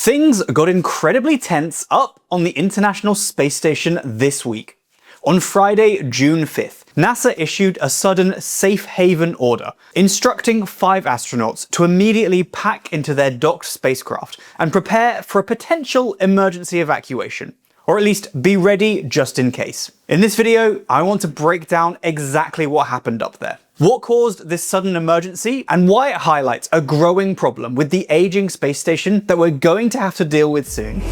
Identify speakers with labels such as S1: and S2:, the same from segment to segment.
S1: Things got incredibly tense up on the International Space Station this week. On Friday, June 5th, NASA issued a sudden safe haven order, instructing 5 astronauts to immediately pack into their docked spacecraft and prepare for a potential emergency evacuation. Or at least be ready just in case. In this video, I want to break down exactly what happened up there, what caused this sudden emergency, and why it highlights a growing problem with the aging space station that we're going to have to deal with soon.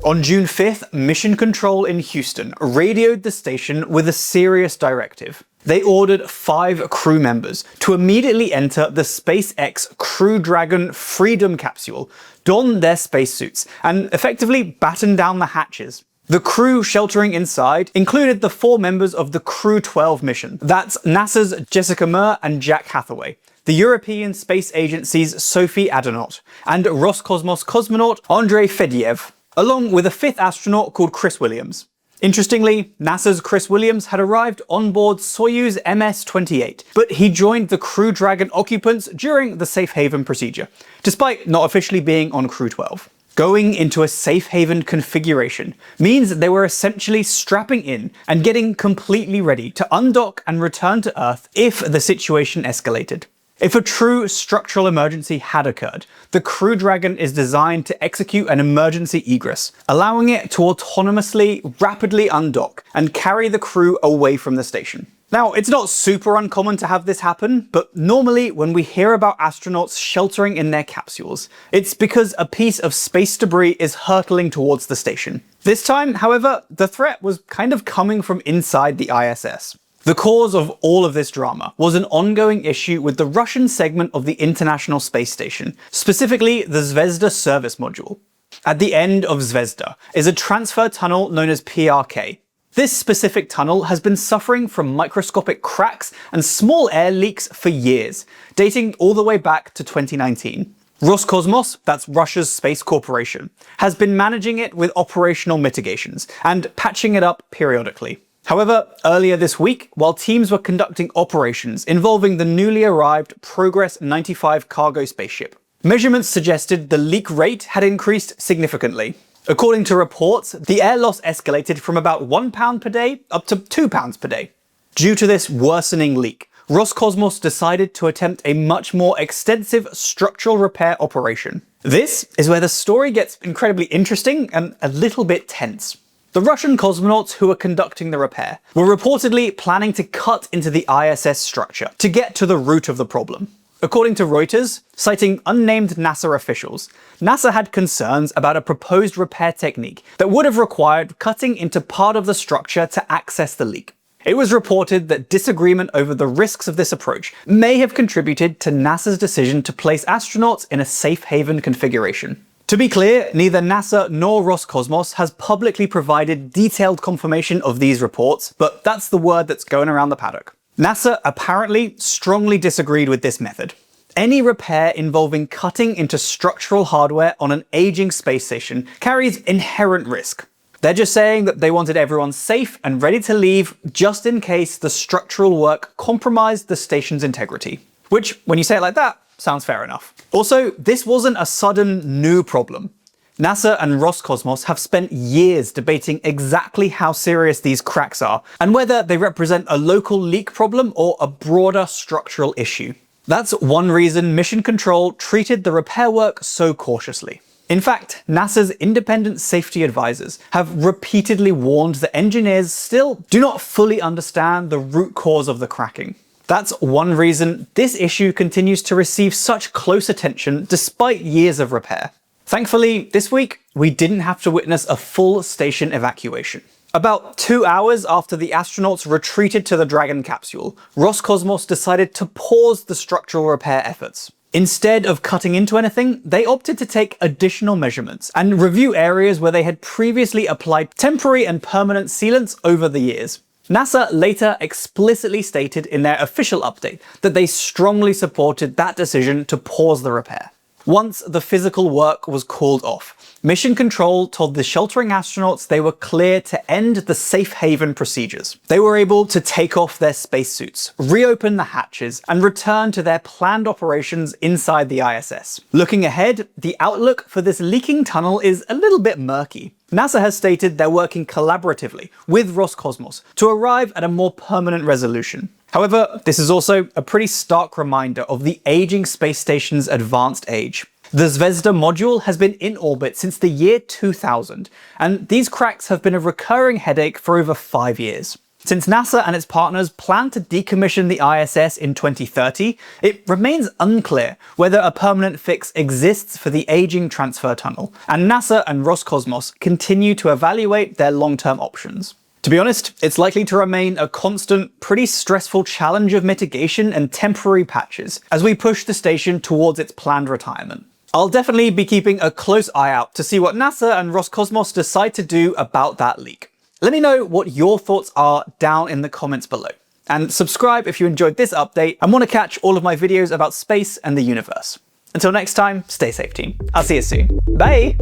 S1: On June 5th, Mission Control in Houston radioed the station with a serious directive. They ordered 5 crew members to immediately enter the SpaceX Dragon Freedom capsule, don their spacesuits, and effectively batten down the hatches. The crew sheltering inside included the 4 members of the Crew 12 mission. That's NASA's Jessica Meir and Jack Hathaway, the European Space Agency's Sophie Adernaut, and Roscosmos cosmonaut Andrei Fedyev, along with a 5th astronaut called Chris Williams. Interestingly, NASA's Chris Williams had arrived on board Soyuz MS-28, but he joined the Crew Dragon occupants during the safe haven procedure, despite not officially being on Crew 12. Going into a safe haven configuration means they were essentially strapping in and getting completely ready to undock and return to Earth if the situation escalated. If a true structural emergency had occurred, the Crew Dragon is designed to execute an emergency egress, allowing it to autonomously, rapidly undock and carry the crew away from the station. Now, it's not super uncommon to have this happen, but normally when we hear about astronauts sheltering in their capsules, it's because a piece of space debris is hurtling towards the station. This time, however, the threat was kind of coming from inside the ISS. The cause of all of this drama was an ongoing issue with the Russian segment of the International Space Station, specifically the Zvezda service module. At the end of Zvezda is a transfer tunnel known as PRK. This specific tunnel has been suffering from microscopic cracks and small air leaks for years, dating all the way back to 2019. Roscosmos, that's Russia's space corporation, has been managing it with operational mitigations and patching it up periodically. However, earlier this week, while teams were conducting operations involving the newly arrived Progress 95 cargo spaceship, measurements suggested the leak rate had increased significantly. According to reports, the air loss escalated from about 1 pound per day up to 2 pounds per day. Due to this worsening leak, Roscosmos decided to attempt a much more extensive structural repair operation. This is where the story gets incredibly interesting and a little bit tense. The Russian cosmonauts who were conducting the repair were reportedly planning to cut into the ISS structure to get to the root of the problem. According to Reuters, citing unnamed NASA officials, NASA had concerns about a proposed repair technique that would have required cutting into part of the structure to access the leak. It was reported that disagreement over the risks of this approach may have contributed to NASA's decision to place astronauts in a safe haven configuration. To be clear, neither NASA nor Roscosmos has publicly provided detailed confirmation of these reports, but that's the word that's going around the paddock. NASA apparently strongly disagreed with this method. Any repair involving cutting into structural hardware on an aging space station carries inherent risk. They're just saying that they wanted everyone safe and ready to leave just in case the structural work compromised the station's integrity. Which, when you say it like that, sounds fair enough. Also, this wasn't a sudden new problem. NASA and Roscosmos have spent years debating exactly how serious these cracks are and whether they represent a local leak problem or a broader structural issue. That's one reason Mission Control treated the repair work so cautiously. In fact, NASA's independent safety advisors have repeatedly warned that engineers still do not fully understand the root cause of the cracking. That's one reason this issue continues to receive such close attention despite years of repair. Thankfully, this week, we didn't have to witness a full station evacuation. About 2 hours after the astronauts retreated to the Dragon capsule, Roscosmos decided to pause the structural repair efforts. Instead of cutting into anything, they opted to take additional measurements and review areas where they had previously applied temporary and permanent sealants over the years. NASA later explicitly stated in their official update that they strongly supported that decision to pause the repair. Once the physical work was called off, Mission Control told the sheltering astronauts they were clear to end the safe haven procedures. They were able to take off their spacesuits, reopen the hatches, and return to their planned operations inside the ISS. Looking ahead, the outlook for this leaking tunnel is a little bit murky. NASA has stated they're working collaboratively with Roscosmos to arrive at a more permanent resolution. However, this is also a pretty stark reminder of the aging space station's advanced age. The Zvezda module has been in orbit since the year 2000, and these cracks have been a recurring headache for over 5 years. Since NASA and its partners plan to decommission the ISS in 2030, it remains unclear whether a permanent fix exists for the aging transfer tunnel, and NASA and Roscosmos continue to evaluate their long-term options. To be honest, it's likely to remain a constant, pretty stressful challenge of mitigation and temporary patches as we push the station towards its planned retirement. I'll definitely be keeping a close eye out to see what NASA and Roscosmos decide to do about that leak. Let me know what your thoughts are down in the comments below. And subscribe if you enjoyed this update and want to catch all of my videos about space and the universe. Until next time, stay safe, team. I'll see you soon. Bye!